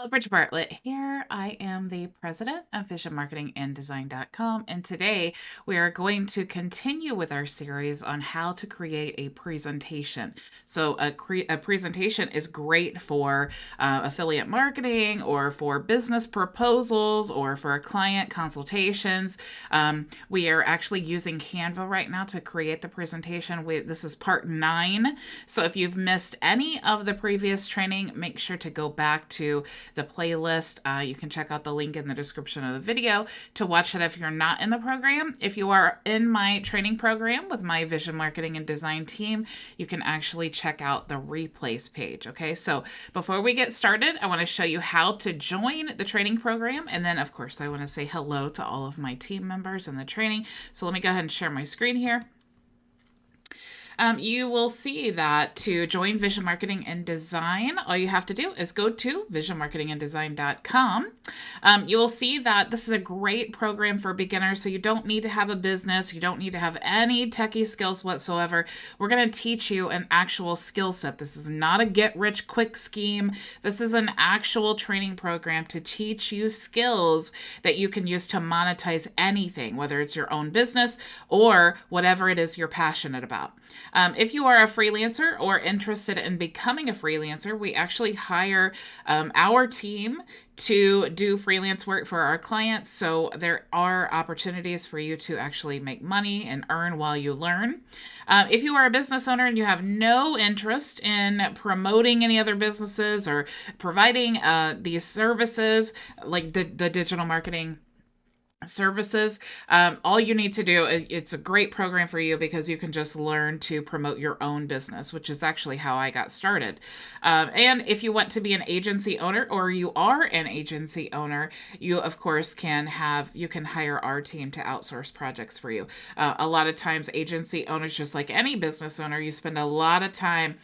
Bridget Bartlett here. I am the president of visionmarketinganddesign.com, and today we are going to continue with our series on how to create a presentation. So, a presentation is great for affiliate marketing or for business proposals or for client consultations. We are actually using Canva right now to create the presentation. This is part 9. So, if you've missed any of the previous training, make sure to go back to the playlist. You can check out the link in the description of the video to watch it if you're not in the program. If you are in my training program with my vision marketing and design team, you can actually check out the replays page. Okay, so before we get started, I want to show you how to join the training program. And then, of course, I want to say hello to all of my team members in the training. So let me go ahead and share my screen here. You will see that to join Vision Marketing and Design, all you have to do is go to visionmarketinganddesign.com. You will see that this is a great program for beginners, so you don't need to have a business. You don't need to have any techie skills whatsoever. We're going to teach you an actual skill set. This is not a get-rich-quick scheme. This is an actual training program to teach you skills that you can use to monetize anything, whether it's your own business or whatever it is you're passionate about. If you are a freelancer or interested in becoming a freelancer, we actually hire our team to do freelance work for our clients. So there are opportunities for you to actually make money and earn while you learn. If you are a business owner and you have no interest in promoting any other businesses or providing these services like the digital marketing services, all you need to do, it's a great program for you because you can just learn to promote your own business, which is actually how I got started. And if you want to be an agency owner or you are an agency owner, you of course can hire our team to outsource projects for you. A lot of times agency owners, just like any business owner, you spend a lot of time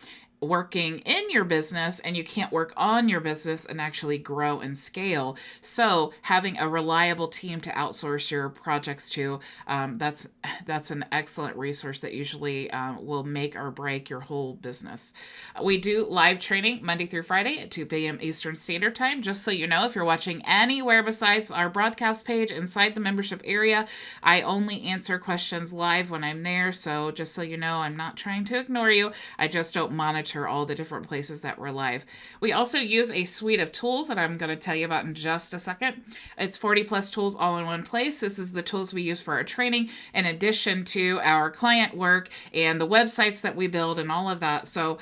working in your business and you can't work on your business and actually grow and scale. So having a reliable team to outsource your projects to, that's an excellent resource that usually will make or break your whole business. We do live training Monday through Friday at 2 p.m. Eastern Standard Time. Just so you know, if you're watching anywhere besides our broadcast page inside the membership area, I only answer questions live when I'm there. So just so you know, I'm not trying to ignore you. I just don't monitor all the different places that we're live. We also use a suite of tools that I'm going to tell you about in just a second. It's 40 plus tools all in one place. This is the tools we use for our training in addition to our client work and the websites that we build and all of that. So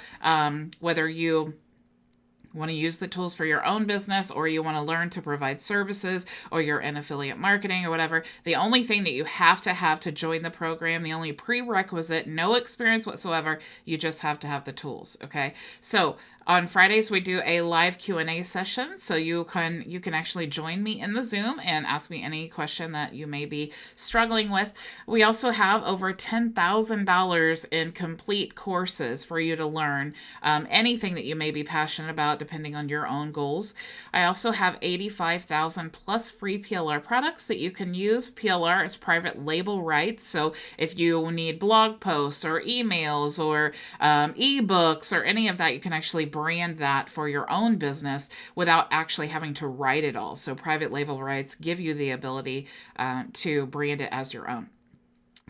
whether you want to use the tools for your own business or you want to learn to provide services or you're in affiliate marketing or whatever, the only thing that you have to join the program, the only prerequisite, no experience whatsoever, you just have to have the tools. Okay, so on Fridays, we do a live Q&A session, so you can actually join me in the Zoom and ask me any question that you may be struggling with. We also have over $10,000 in complete courses for you to learn anything that you may be passionate about, depending on your own goals. I also have 85,000 plus free PLR products that you can use. PLR is private label rights, so if you need blog posts or emails or ebooks or any of that, you can actually brand that for your own business without actually having to write it all. So private label rights give you the ability to brand it as your own.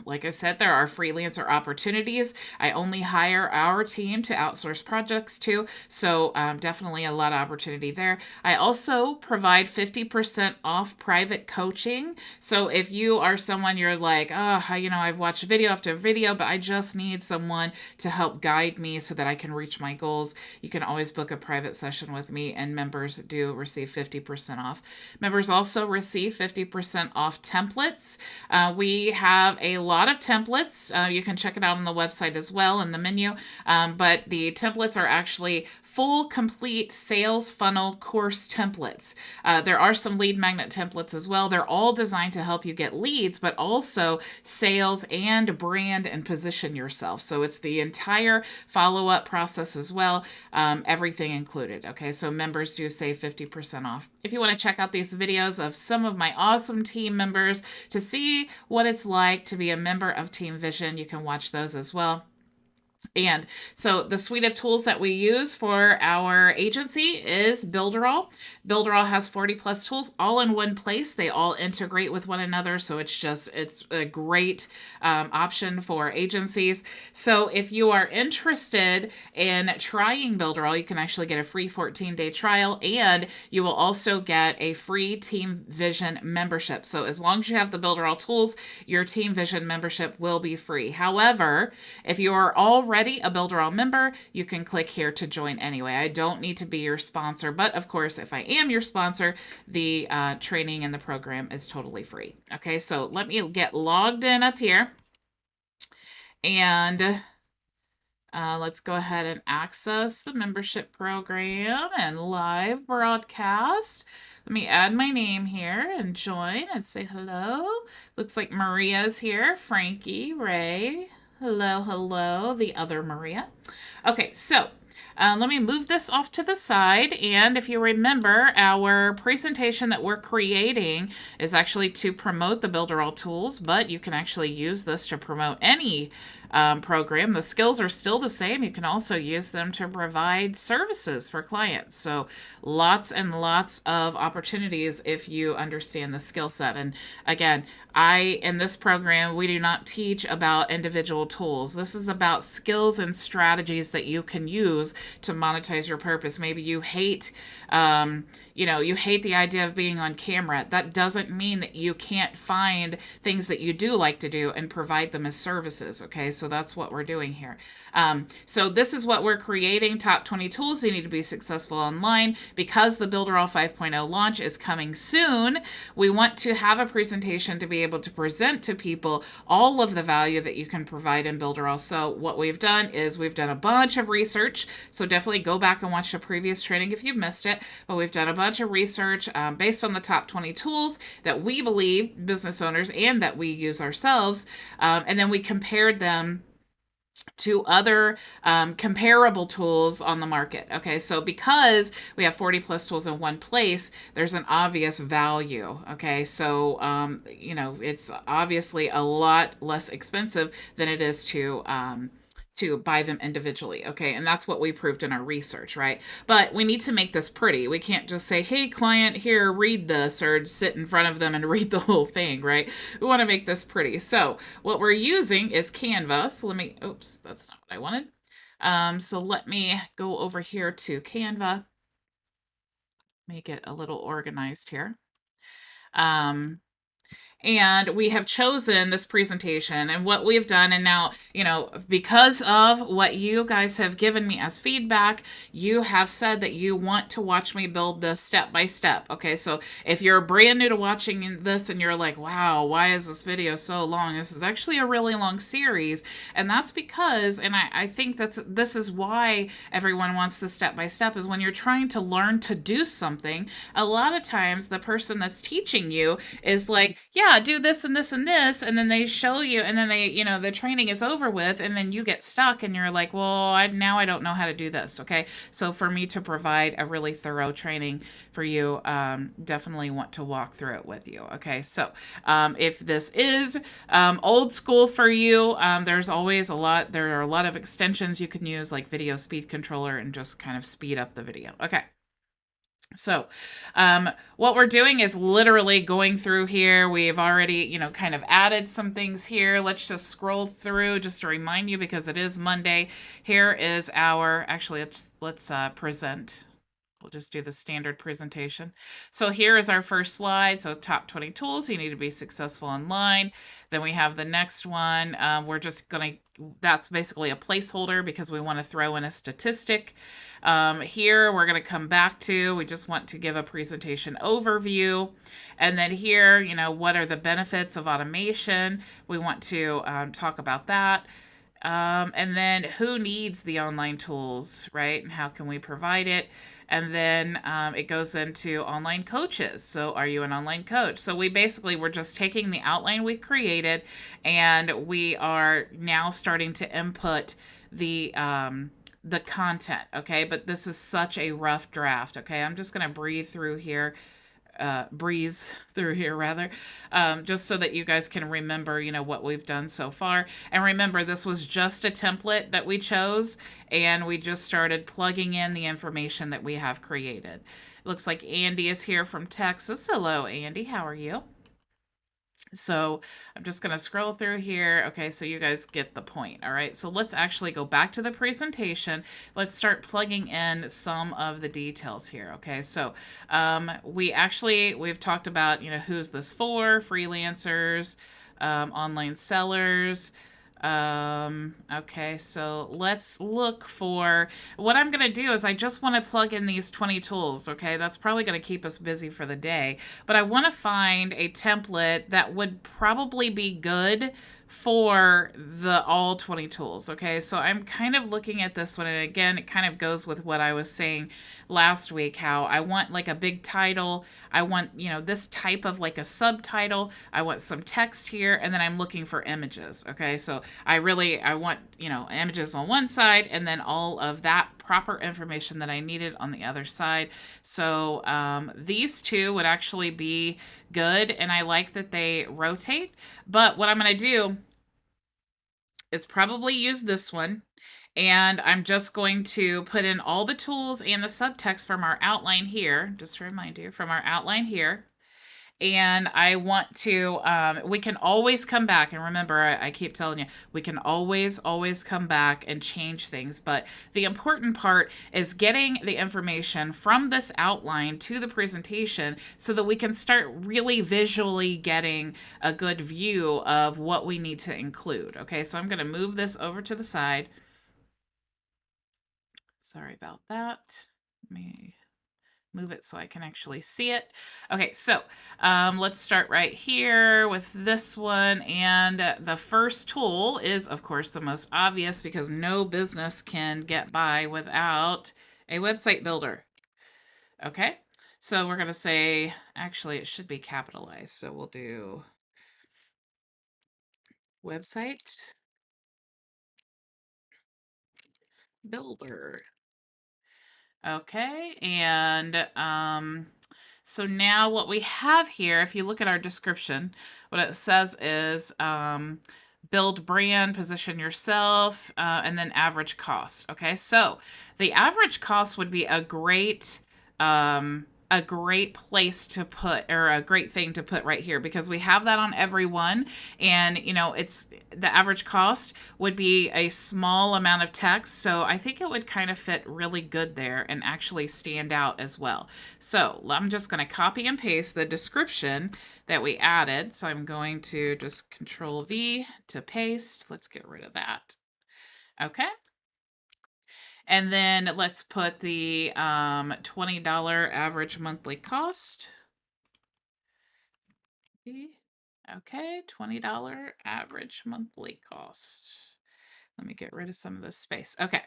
Like I said, there are freelancer opportunities. I only hire our team to outsource projects to, so definitely a lot of opportunity there. I also provide 50% off private coaching. So if you are someone you're like, oh, I've watched video after video, but I just need someone to help guide me so that I can reach my goals, you can always book a private session with me, and members do receive 50% off. Members also receive 50% off templates. We have a lot of templates. You can check it out on the website as well in the menu. But the templates are actually full, complete sales funnel course templates. There are some lead magnet templates as well. They're all designed to help you get leads, but also sales and brand and position yourself. So it's the entire follow-up process as well, everything included. Okay, so members do save 50% off. If you want to check out these videos of some of my awesome team members to see what it's like to be a member of Team Vision, you can watch those as well. And so the suite of tools that we use for our agency is Builderall. Builderall has 40 plus tools all in one place. They all integrate with one another. So it's a great option for agencies. So if you are interested in trying Builderall, you can actually get a free 14-day trial, and you will also get a free Team Vision membership. So as long as you have the Builderall tools, your Team Vision membership will be free. However, if you are already a Builderall member, you can click here to join anyway. I don't need to be your sponsor, but of course, if I am your sponsor, the training and the program is totally free. Okay, so let me get logged in up here, and let's go ahead and access the membership program and live broadcast. Let me add my name here and join and say hello. Looks like Maria's here, Frankie, Ray. Hello, hello, the other Maria. Okay, so let me move this off to the side. And if you remember, our presentation that we're creating is actually to promote the Builderall tools, but you can actually use this to promote any program. The skills are still the same. You can also use them to provide services for clients. So lots and lots of opportunities if you understand the skill set. And again, in this program, we do not teach about individual tools. This is about skills and strategies that you can use to monetize your purpose. Maybe you hate, you hate the idea of being on camera. That doesn't mean that you can't find things that you do like to do and provide them as services. Okay, so that's what we're doing here. So this is what we're creating, top 20 tools you need to be successful online. Because the Builderall 5.0 launch is coming soon, we want to have a presentation to be able to present to people all of the value that you can provide in Builderall. So what we've done is we've done a bunch of research. So definitely go back and watch the previous training if you've missed it. But we've done a bunch of research based on the top 20 tools that we believe business owners and that we use ourselves. And then we compared them to other comparable tools on the market. Okay, so because we have 40 plus tools in one place, there's an obvious value. Okay, so it's obviously a lot less expensive than it is to buy them individually. Okay, and that's what we proved in our research, right? But we need to make this pretty. We can't just say, hey, client, here, read this, or sit in front of them and read the whole thing, right? We want to make this pretty. So what we're using is Canva. So oops, that's not what I wanted. So let me go over here to Canva, make it a little organized here. And we have chosen this presentation and what we've done. And now, because of what you guys have given me as feedback, you have said that you want to watch me build this step by step. Okay, so if you're brand new to watching this and you're like, wow, why is this video so long? This is actually a really long series. And that's because, and I think this is why everyone wants the step by step, is when you're trying to learn to do something, a lot of times the person that's teaching you is like, yeah, do this and this and this, and then they show you, and then the training is over with, and then you get stuck and you're like, well, now I don't know how to do this. Okay, so for me to provide a really thorough training for you, definitely want to walk through it with you. Okay, so if this is old school for you, there are a lot of extensions you can use, like video speed controller, and just kind of speed up the video. Okay. So what we're doing is literally going through here. We've already, kind of added some things here. Let's just scroll through just to remind you, because it is Monday. Here is actually, let's present. We'll just do the standard presentation. So here is our first slide. So top 20 tools you need to be successful online. Then we have the next one. That's basically a placeholder because we want to throw in a statistic. Here we're going to come back to, we just want to give a presentation overview. And then here, what are the benefits of automation? We want to talk about that. And then who needs the online tools, right? And how can we provide it? And then it goes into online coaches. So are you an online coach? So we're just taking the outline we created, and we are now starting to input the content. Okay, but this is such a rough draft. Okay, I'm just going to breathe through here breeze through here rather, just so that you guys can remember, what we've done so far. And remember, this was just a template that we chose, and we just started plugging in the information that we have created. It looks like Andy is here from Texas. Hello, Andy. How are you? So I'm just going to scroll through here. Okay, so you guys get the point. All right, so let's actually go back to the presentation. Let's start plugging in some of the details here. Okay, so we've talked about, who's this for, freelancers, online sellers. Okay, so let's look for what I'm going to do is I just want to plug in these 20 tools. Okay, that's probably going to keep us busy for the day, but I want to find a template that would probably be good for the all 20 tools. Okay, so I'm kind of looking at this one, and again, it kind of goes with what I was saying last week, how I want like a big title. I want, this type of like a subtitle. I want some text here, and then I'm looking for images. Okay, so I want, images on one side, and then all of that proper information that I needed on the other side. So these two would actually be good, and I like that they rotate. But what I'm going to do is probably use this one, and I'm just going to put in all the tools and the subtext from our outline here, just to remind you, from our outline here. And I want to, we can always come back. And remember, I keep telling you, we can always come back and change things. But the important part is getting the information from this outline to the presentation so that we can start really visually getting a good view of what we need to include. Okay, so I'm going to move this over to the side. Sorry about that. Let me move it so I can actually see it. Okay, so let's start right here with this one. And the first tool is, of course, the most obvious because no business can get by without a website builder. Okay, so we're going to say, actually, it should be capitalized. So we'll do website builder. Okay, and so now what we have here, if you look at our description, what it says is build brand, position yourself, and then average cost. Okay, so the average cost would be a great place to put, or a great thing to put right here, because we have that on everyone. And it's the average cost would be a small amount of text, so I think it would kind of fit really good there and actually stand out as well. So I'm just going to copy and paste the description that we added. So I'm going to just Control V to paste. Let's get rid of that. Okay. And then let's put the $20 average monthly cost. Okay, $20 average monthly cost. Let me get rid of some of this space. Okay.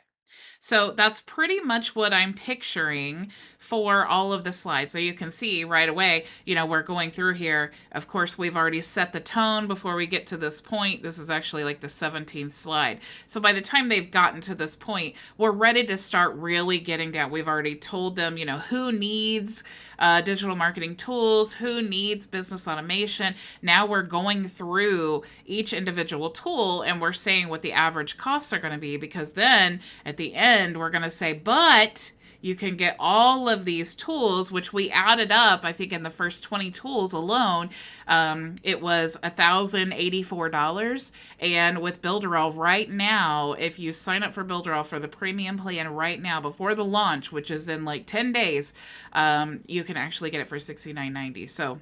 So that's pretty much what I'm picturing for all of the slides. So you can see right away, we're going through here. Of course, we've already set the tone before we get to this point. This is actually like the 17th slide. So by the time they've gotten to this point, we're ready to start really getting down. We've already told them, who needs digital marketing tools, who needs business automation. Now we're going through each individual tool, and we're saying what the average costs are going to be, because then at the end, we're going to say, but you can get all of these tools, which we added up, I think in the first 20 tools alone, it was $1,084. And with Builderall right now, if you sign up for Builderall for the premium plan right now before the launch, which is in like 10 days, you can actually get it for $69.90. So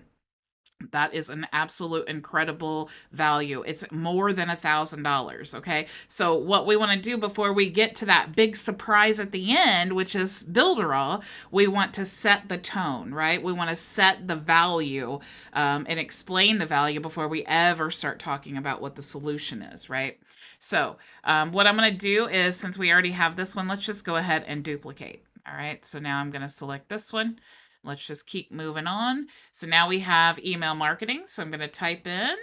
that is an absolute incredible value. It's more than $1,000. Okay. So what we want to do before we get to that big surprise at the end, which is Builderall, we want to set the tone, right? We want to set the value and explain the value before we ever start talking about what the solution is, right? So what I'm going to do is, since we already have this one, let's just go ahead and duplicate. All right. So now I'm going to select this one. Let's just keep moving on. So now we have email marketing. So I'm going to type in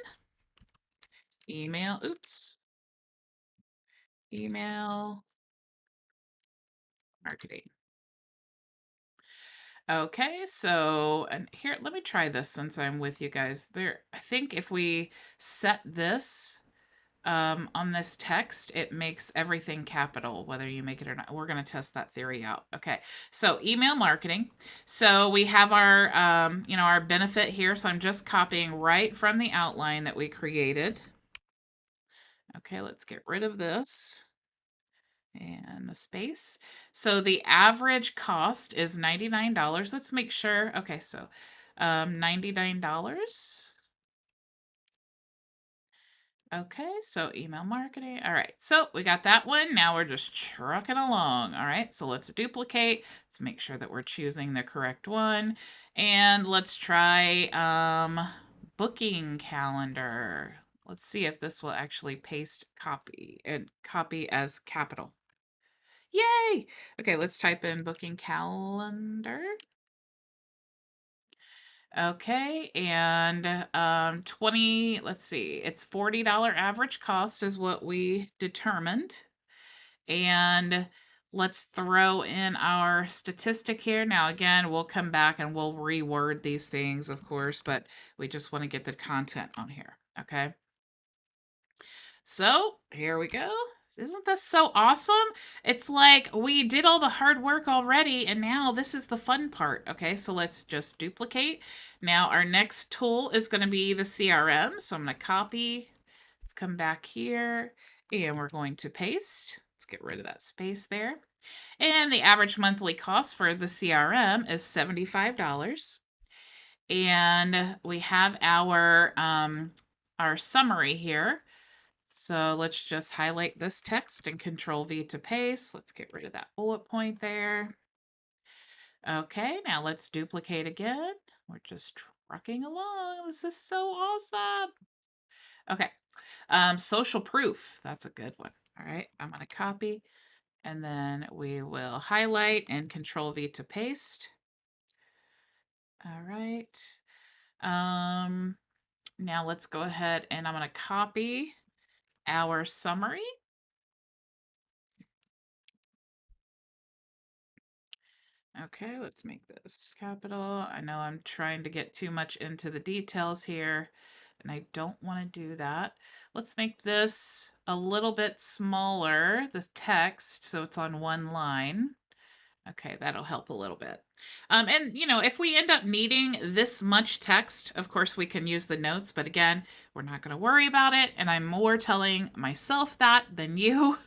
email marketing. Okay, so, and here, let me try this since I'm with you guys. There, I think if we set this on this text, it makes everything capital, whether you make it or not. We're going to test that theory out. Okay, so email marketing. So we have our, our benefit here. So I'm just copying right from the outline that we created. Okay, let's get rid of this and the space. So the average cost is $99. Let's make sure. Okay, so $99. Okay, so email marketing. All right, so we got that one. Now we're just trucking along. All right, so let's duplicate. Let's make sure that we're choosing the correct one. And let's try booking calendar. Let's see if this will actually paste copy and copy as capital. Yay! Okay, let's type in booking calendar. Okay, and 20, let's see, it's $40 average cost is what we determined. And let's throw in our statistic here. Now, again, we'll come back and we'll reword these things, of course, but we just want to get the content on here, okay? So here we go. Isn't this so awesome? It's like we did all the hard work already, and now this is the fun part. Okay, so let's just duplicate. Now our next tool is going to be the CRM. So I'm going to copy. Let's come back here, and we're going to paste. Let's get rid of that space there. And the average monthly cost for the CRM is $75. And we have our summary here. So let's just highlight this text and Control V to paste. Let's get rid of that bullet point there. Okay, now let's duplicate again. We're just trucking along. This is so awesome. Okay, social proof. That's a good one. All right, I'm going to copy and then we will highlight and Control V to paste. All right. Now let's go ahead and I'm going to copy our summary. Okay, let's make this capital. I know I'm trying to get too much into the details here, and I don't want to do that. Let's make this a little bit smaller, the text, so it's on one line. Okay, that'll help a little bit. And, if we end up needing this much text, of course, we can use the notes. But again, we're not going to worry about it. And I'm more telling myself that than you.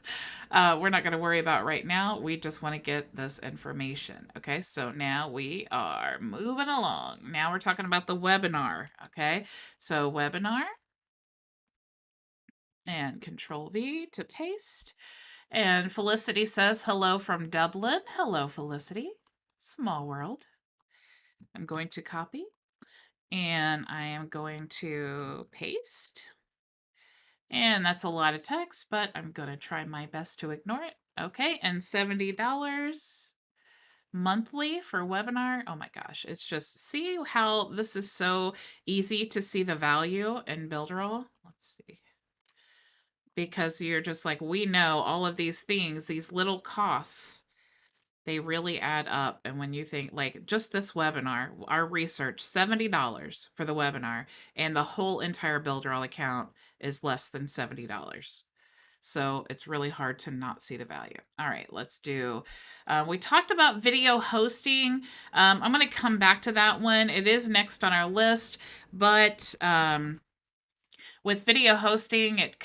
We're not going to worry about it right now. We just want to get this information. Okay, so now we are moving along. Now we're talking about the webinar. Okay, so webinar and Control V to paste. And Felicity says, hello from Dublin. Hello, Felicity. Small world. I'm going to copy and I am going to paste. And that's a lot of text, but I'm going to try my best to ignore it. Okay, and $70 monthly for webinar. Oh my gosh, it's just, see how this is so easy to see the value in Builderall? Let's see. Because you're just like, we know all of these things, these little costs, they really add up. And when you think like just this webinar, our research, $70 for the webinar, and the whole entire Builderall account is less than $70. So it's really hard to not see the value. All right, let's do, we talked about video hosting. I'm going to come back to that one. It is next on our list, but with video hosting, it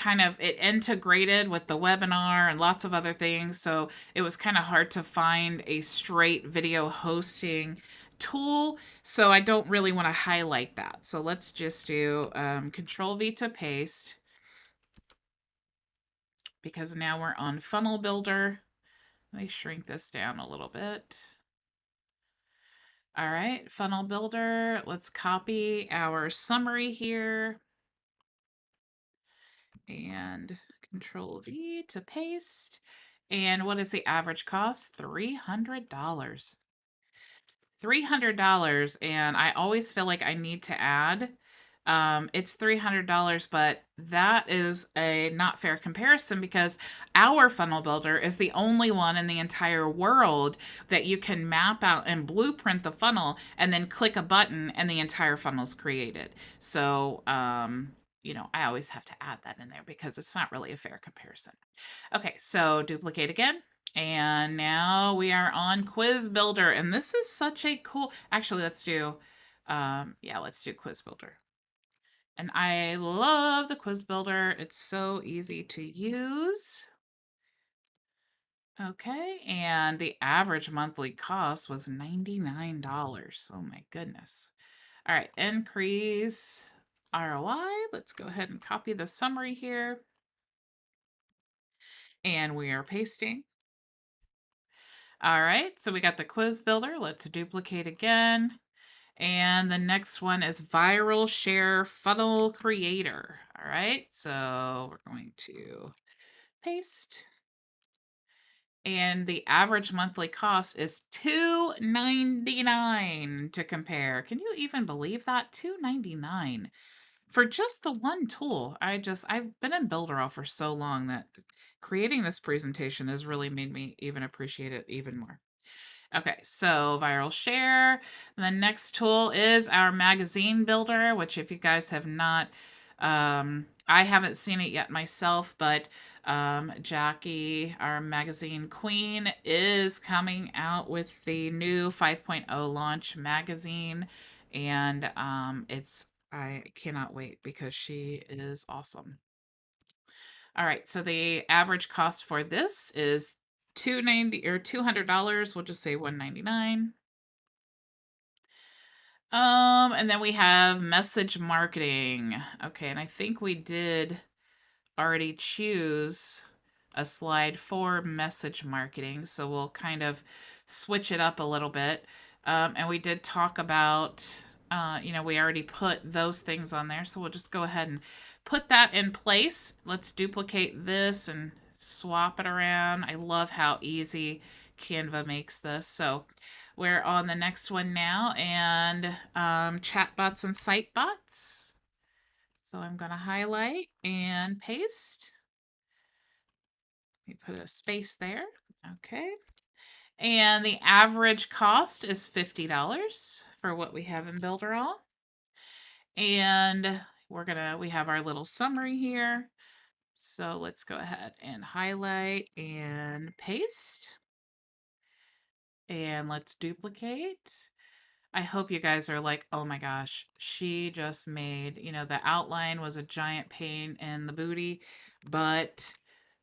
integrated with the webinar and lots of other things. So it was kind of hard to find a straight video hosting tool. So I don't really want to highlight that. So let's just do Control V to paste, because now we're on Funnel Builder. Let me shrink this down a little bit. All right, Funnel Builder. Let's copy our summary here. And Control V to paste. And what is the average cost? $300. $300. And I always feel like I need to add It's $300, but that is a not fair comparison because our funnel builder is the only one in the entire world that you can map out and blueprint the funnel and then click a button and the entire funnel's created. So, I always have to add that in there because it's not really a fair comparison. Okay, so duplicate again. And now we are on Quiz Builder. And this is such a cool, actually, let's do Quiz Builder. And I love the Quiz Builder. It's so easy to use. Okay, and the average monthly cost was $99. Oh my goodness. All right, increase ROI. Let's go ahead and copy the summary here. And we are pasting. All right, so we got the Quiz Builder. Let's duplicate again. And the next one is Viral Share Funnel Creator. All right, so we're going to paste. And the average monthly cost is $2.99 to compare. Can you even believe that? $2.99 for just the one tool. I've been in Builderall for so long that creating this presentation has really made me even appreciate it even more. Okay, so viral share. The next tool is our magazine builder, which if you guys have not, I haven't seen it yet myself, but Jackie, our magazine queen, is coming out with the new 5.0 launch magazine. And I cannot wait because she is awesome. All right, so the average cost for this is $290 or $200. We'll just say $199. And then we have message marketing. Okay, and I think we did already choose a slide for message marketing, so we'll kind of switch it up a little bit. And we did talk about, we already put those things on there, so we'll just go ahead and put that in place. Let's duplicate this and swap it around. I love how easy Canva makes this. So we're on the next one now, and chatbots and sitebots. So I'm going to highlight and paste. Let me put a space there. Okay. And the average cost is $50 for what we have in Builderall. And we have our little summary here. So let's go ahead and highlight and paste. And let's duplicate. I hope you guys are like, oh my gosh, she just made, the outline was a giant pain in the booty, but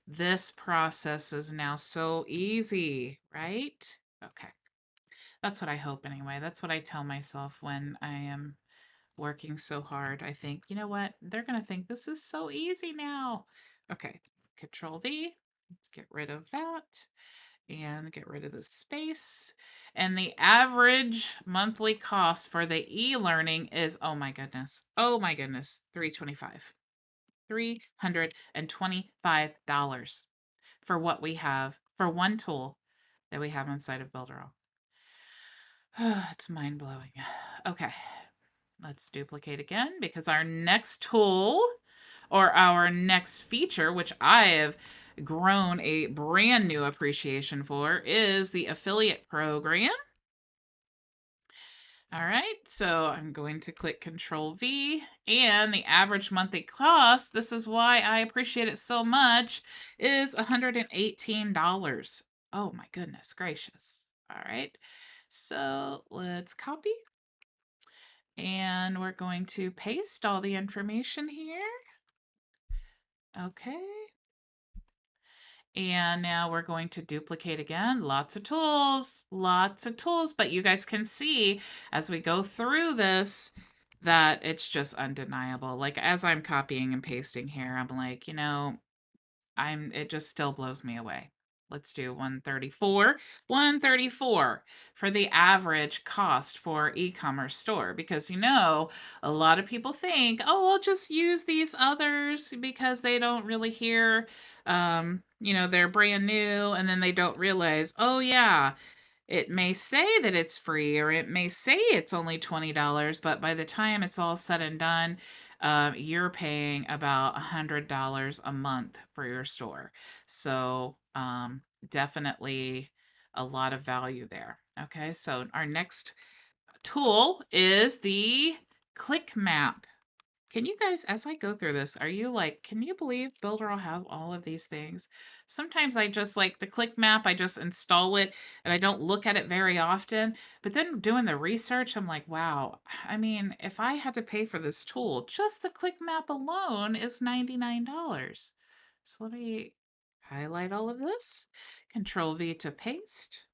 this process is now so easy, right? Okay. That's what I hope anyway. That's what I tell myself when I am working so hard. I think, you know what? They're going to think this is so easy now. Okay. Control V. Let's get rid of that and get rid of the space. And the average monthly cost for the e-learning is, oh my goodness, $325. $325 for what we have, for one tool that we have inside of Builderall. It's mind-blowing. Okay, let's duplicate again because our next tool or our next feature, which I have grown a brand new appreciation for, is the affiliate program. All right, so I'm going to click Control V, and the average monthly cost, this is why I appreciate it so much, is $118. Oh my goodness gracious. All right, so let's copy, and we're going to paste all the information here. Okay. And now we're going to duplicate again. Lots of tools, but you guys can see as we go through this that it's just undeniable. Like as I'm copying and pasting here, I'm like, it just still blows me away. Let's do 134. 134 for the average cost for e-commerce store because a lot of people think, oh, I'll just use these others because they don't really hear they're brand new, and then they don't realize, oh yeah, It may say that it's free, or it may say it's only $20, but by the time it's all said and done, you're paying about $100 a month for your store. So definitely a lot of value there. Okay, so our next tool is the click map. Can you guys, as I go through this, are you like, can you believe Builderall has all of these things? Sometimes I just like the click map, I just install it and I don't look at it very often. But then doing the research, I'm like, wow, I mean, if I had to pay for this tool, just the click map alone is $99. So let me highlight all of this, Control V to paste.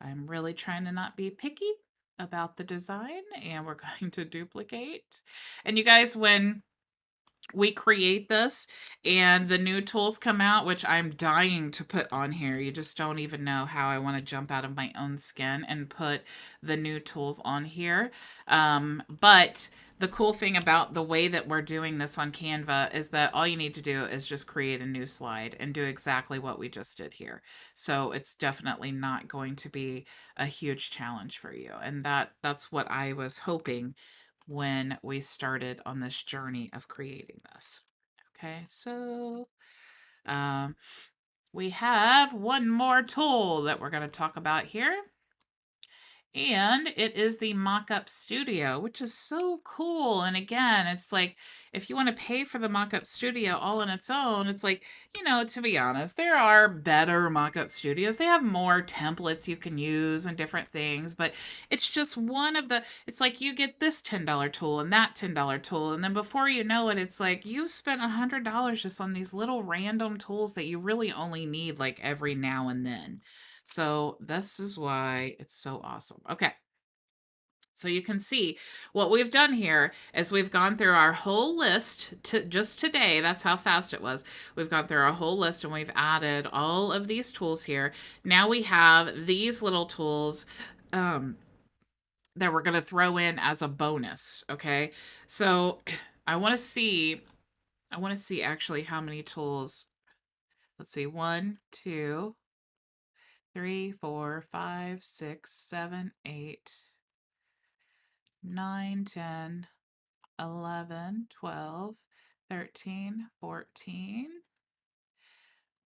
I'm really trying to not be picky about the design, and we're going to duplicate. And you guys, when we create this and the new tools come out, which I'm dying to put on here, you just don't even know how I want to jump out of my own skin and put the new tools on here. But the cool thing about the way that we're doing this on Canva is that all you need to do is just create a new slide and do exactly what we just did here. So it's definitely not going to be a huge challenge for you. And that's what I was hoping when we started on this journey of creating this. Okay, so we have one more tool that we're going to talk about here. And it is the Mockup Studio, which is so cool. And again, it's like, if you want to pay for the Mockup Studio all on its own, it's like, you know, to be honest, there are better Mockup Studios. They have more templates you can use and different things, but it's just one of the, it's like you get this $10 tool and that $10 tool. And then before you know it, it's like you spent $100 just on these little random tools that you really only need like every now and then. So this is why it's so awesome. Okay. So you can see what we've done here is we've gone through our whole list to just today. That's how fast it was. We've gone through our whole list and we've added all of these tools here. Now we have these little tools that we're going to throw in as a bonus. Okay. So I want to see actually how many tools. Let's see. 1, 2, 3, 4, 5, 6, 7, 8, 9, 10, 11, 12, 13, 14,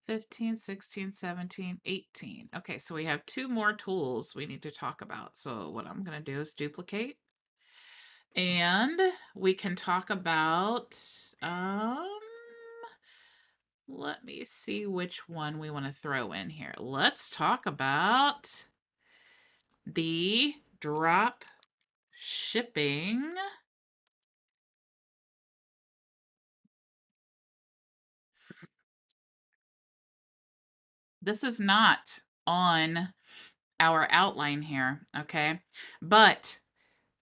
15, 16, 17, 18. Okay, so we have 2 more tools we need to talk about. So what I'm going to do is duplicate. And we can talk about, let me see which one we want to throw in here. Let's talk about the drop shipping. This is not on our outline here, okay? But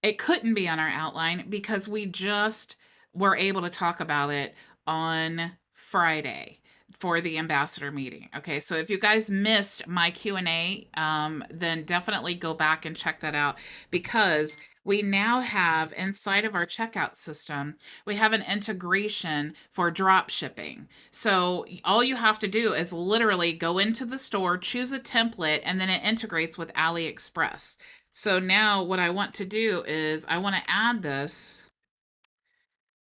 it couldn't be on our outline because we just were able to talk about it on Friday for the ambassador meeting. Okay, so if you guys missed my Q&A, then definitely go back and check that out, because we now have inside of our checkout system, we have an integration for drop shipping. So all you have to do is literally go into the store, choose a template, and then it integrates with AliExpress. So now what I want to do is I want to add this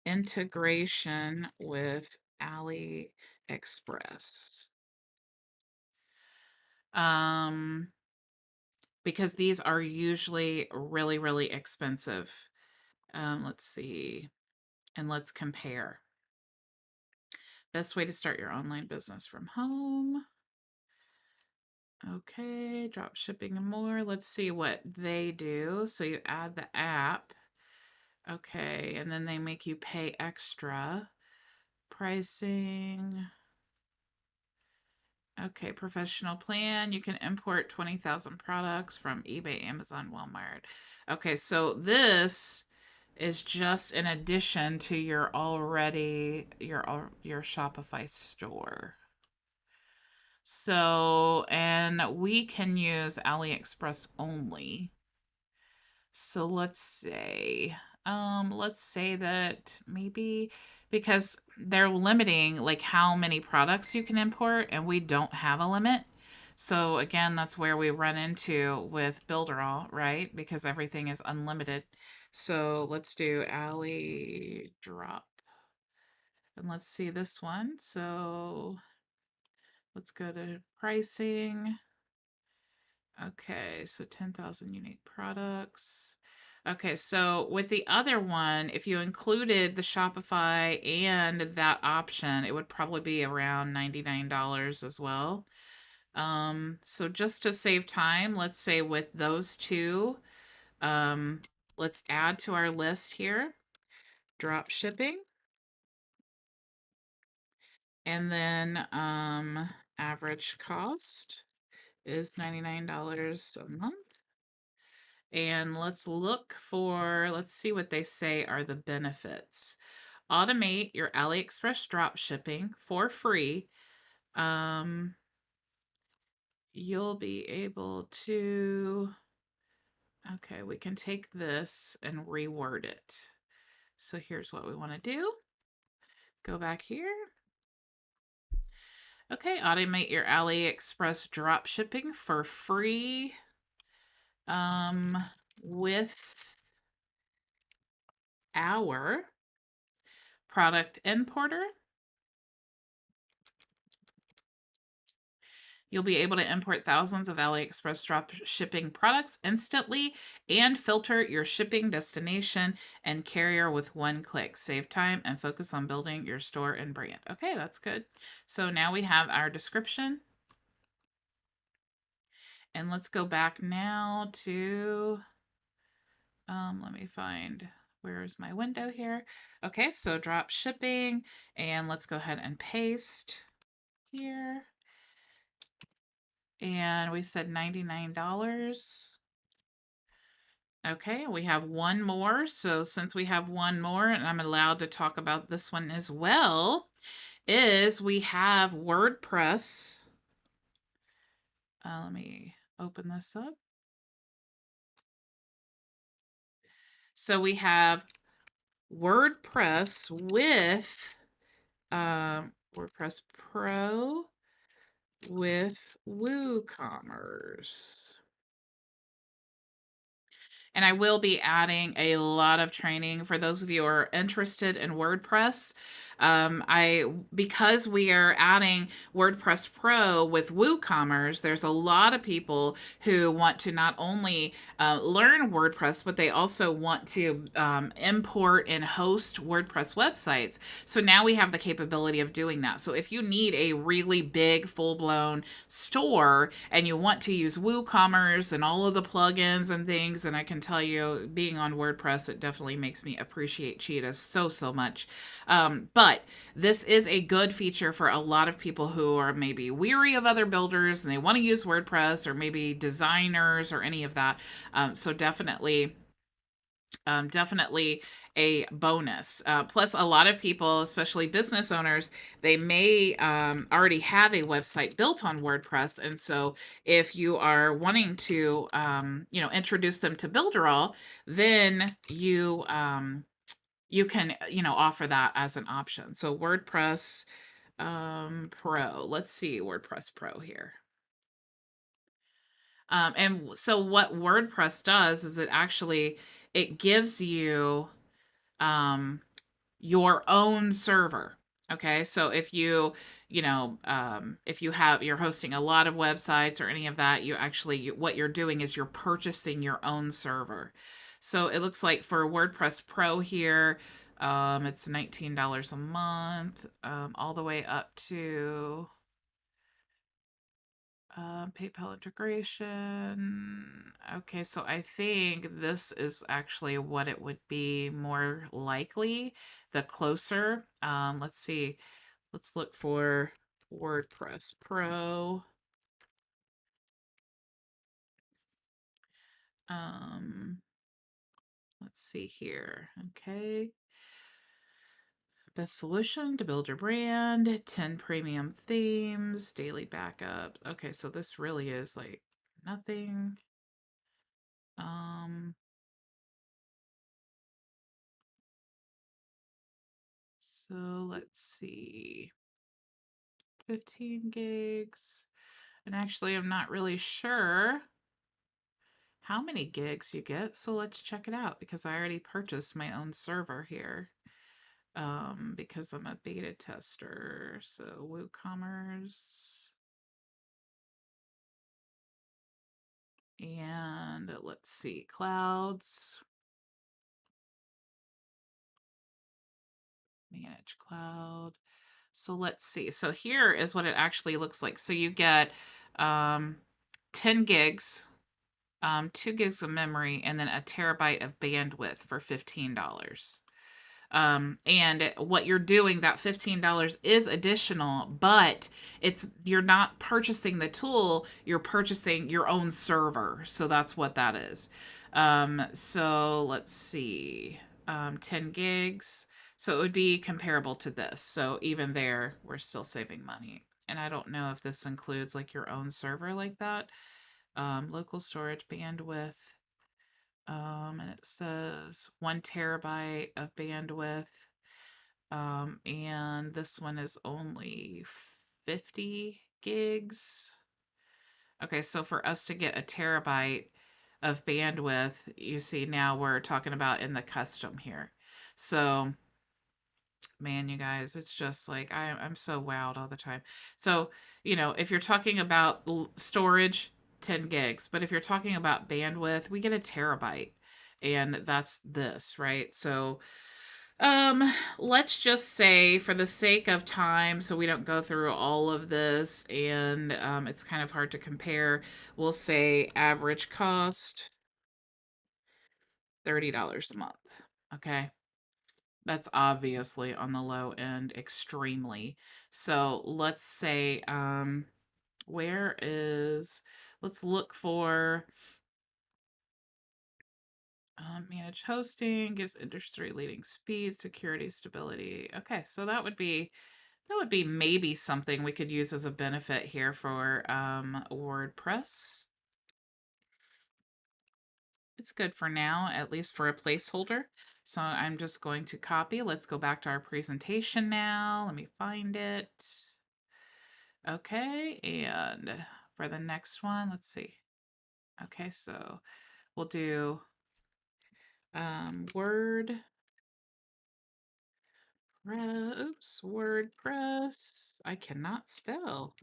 integration with AliExpress. Because these are usually really, really expensive. Let's see, and let's compare. Best way to start your online business from home. Okay, drop shipping and more. Let's see what they do. So you add the app. Okay, and then they make you pay extra. Pricing. Okay, professional plan. You can import 20,000 products from eBay, Amazon, Walmart. Okay, so this is just in addition to your Shopify store. So, and we can use AliExpress only. So let's say that maybe, because they're limiting like how many products you can import and we don't have a limit. So again, that's where we run into with Builderall, right? Because everything is unlimited. So let's do alley drop. And let's see this one. So let's go to pricing. Okay, so 10,000 unique products. Okay, so with the other one, if you included the Shopify and that option, it would probably be around $99 as well. So just to save time, let's say with those two, let's add to our list here, drop shipping. And then average cost is $99 a month. And let's see what they say are the benefits. Automate your AliExpress drop shipping for free. You'll be able to, okay, we can take this and reword it. So here's what we want to do. Go back here. Okay, automate your AliExpress drop shipping for free. With our product importer, you'll be able to import thousands of AliExpress drop shipping products instantly and filter your shipping destination and carrier with one click. Save time and focus on building your store and brand. Okay, that's good. So now we have our description. And let's go back now to, let me find, where's my window here? Okay, so drop shipping, and let's go ahead and paste here. And we said $99. Okay, we have one more. So since we have one more, and I'm allowed to talk about this one as well, is we have WordPress. Let me open this up. So we have WordPress with WordPress Pro with WooCommerce. And I will be adding a lot of training for those of you who are interested in WordPress. Because we are adding WordPress Pro with WooCommerce, there's a lot of people who want to not only learn WordPress, but they also want to import and host WordPress websites. So now we have the capability of doing that. So if you need a really big, full-blown store and you want to use WooCommerce and all of the plugins and things, and I can tell you, being on WordPress, it definitely makes me appreciate Cheetah so much. But this is a good feature for a lot of people who are maybe weary of other builders and they want to use WordPress, or maybe designers or any of that. So definitely a bonus. Plus, a lot of people, especially business owners, they may already have a website built on WordPress. And so if you are wanting to, introduce them to Builderall, then you can, offer that as an option. So WordPress Pro, let's see WordPress Pro here. And so what WordPress does is it gives you your own server. Okay, so if you're hosting a lot of websites or any of that, what you're doing is you're purchasing your own server. So it looks like for WordPress Pro here, it's $19 a month, all the way up to PayPal integration. Okay, so I think this is actually what it would be more likely, the closer. Let's see. Let's look for WordPress Pro. Let's see here. Okay. Best solution to build your brand, 10 premium themes, daily backup. Okay, so this really is like nothing. So let's see. 15 gigs. And actually, I'm not really sure how many gigs you get, so let's check it out because I already purchased my own server here. Because I'm a beta tester. So WooCommerce. And let's see, clouds. Manage cloud. So let's see. So here is what it actually looks like. So you get 10 gigs, 2 gigs of memory, and then a terabyte of bandwidth for $15. And what you're doing, that $15 is additional, but you're not purchasing the tool, you're purchasing your own server. So that's what that is. So let's see, 10 gigs. So it would be comparable to this. So even there, we're still saving money. And I don't know if this includes like your own server like that. Local storage bandwidth. And it says 1 terabyte of bandwidth. And this one is only 50 gigs. Okay, so for us to get a terabyte of bandwidth, you see now we're talking about in the custom here. So, man, you guys, it's just like I'm so wowed all the time. So, if you're talking about storage, 10 gigs, but if you're talking about bandwidth, we get a terabyte. And that's this, right? So, let's just say for the sake of time, so we don't go through all of this and it's kind of hard to compare, we'll say average cost $30 a month. Okay. That's obviously on the low end, extremely. So let's say, let's look for manage hosting, gives industry leading speed, security, stability. Okay, so that would be maybe something we could use as a benefit here for WordPress. It's good for now, at least for a placeholder. So I'm just going to copy. Let's go back to our presentation now. Let me find it. Okay, and for the next one, let's see. Okay, so we'll do WordPress. I cannot spell.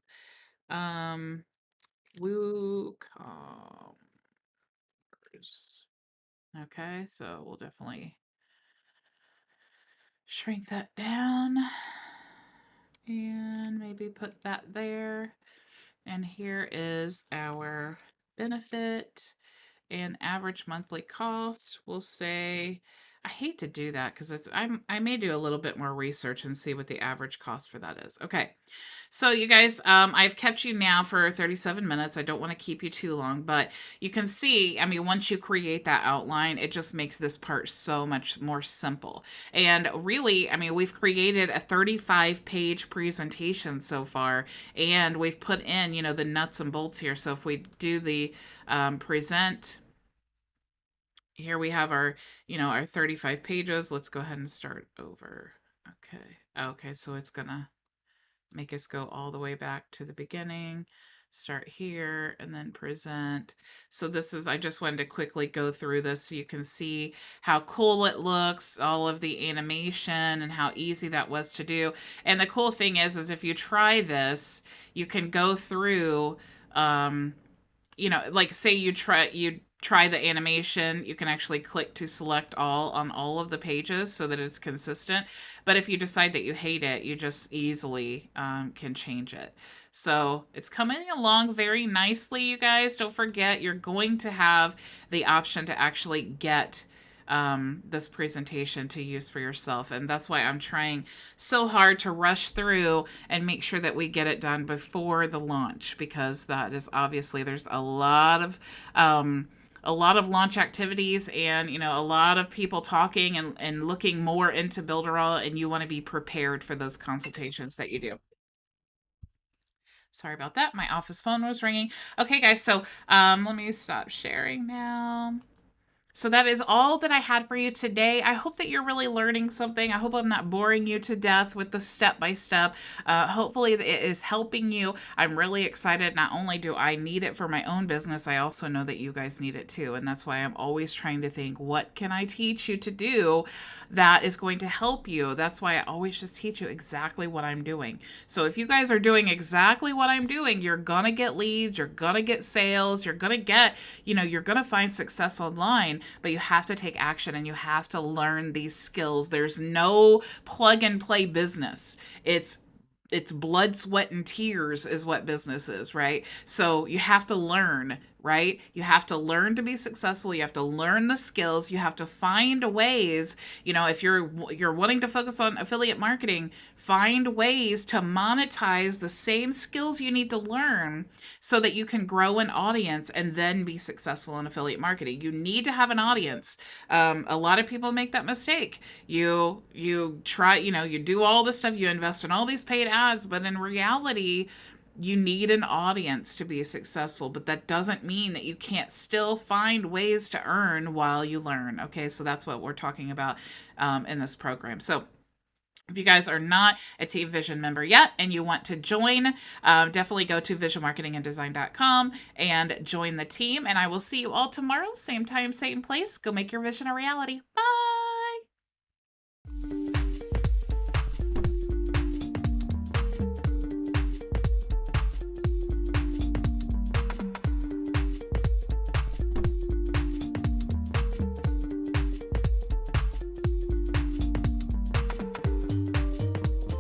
WooCommerce. Okay, so we'll definitely shrink that down and maybe put that there. And here is our benefit and average monthly cost. We'll say, I hate to do that because I may do a little bit more research and see what the average cost for that is. Okay. So you guys, I've kept you now for 37 minutes. I don't want to keep you too long, but you can see, I mean, once you create that outline, it just makes this part so much more simple. And really, I mean, we've created a 35-page presentation so far, and we've put in, the nuts and bolts here. So if we do the present, here we have our, our 35 pages. Let's go ahead and start over. Okay, so it's gonna make us go all the way back to the beginning, start here, and then present. So I just wanted to quickly go through this so you can see how cool it looks, all of the animation, and how easy that was to do. And the cool thing is if you try this, you can go through, like say you try the animation, you can actually click to select all on all of the pages so that it's consistent. But if you decide that you hate it, you just easily can change it. So it's coming along very nicely, you guys. Don't forget, you're going to have the option to actually get this presentation to use for yourself. And that's why I'm trying so hard to rush through and make sure that we get it done before the launch, because that is obviously, there's a lot of launch activities and, a lot of people talking and looking more into Builderall, and you want to be prepared for those consultations that you do. Sorry about that. My office phone was ringing. Okay, guys, so let me stop sharing now. So that is all that I had for you today. I hope that you're really learning something. I hope I'm not boring you to death with the step by step. Hopefully, it is helping you. I'm really excited. Not only do I need it for my own business, I also know that you guys need it too. And that's why I'm always trying to think, what can I teach you to do that is going to help you? That's why I always just teach you exactly what I'm doing. So if you guys are doing exactly what I'm doing, you're going to get leads, you're going to get sales, you're going to get, you're going to find success online. But you have to take action and you have to learn these skills. There's no plug and play business. It's blood, sweat, and tears is what business is, right? So you have to learn, right? You have to learn to be successful. You have to learn the skills. You have to find ways, if you're wanting to focus on affiliate marketing, find ways to monetize the same skills you need to learn so that you can grow an audience and then be successful in affiliate marketing. You need to have an audience. A lot of people make that mistake. You try, you do all this stuff, you invest in all these paid ads, but in reality, you need an audience to be successful, but that doesn't mean that you can't still find ways to earn while you learn. Okay, so that's what we're talking about in this program. So if you guys are not a Team Vision member yet and you want to join, definitely go to visionmarketinganddesign.com and join the team. And I will see you all tomorrow, same time, same place. Go make your vision a reality. Bye.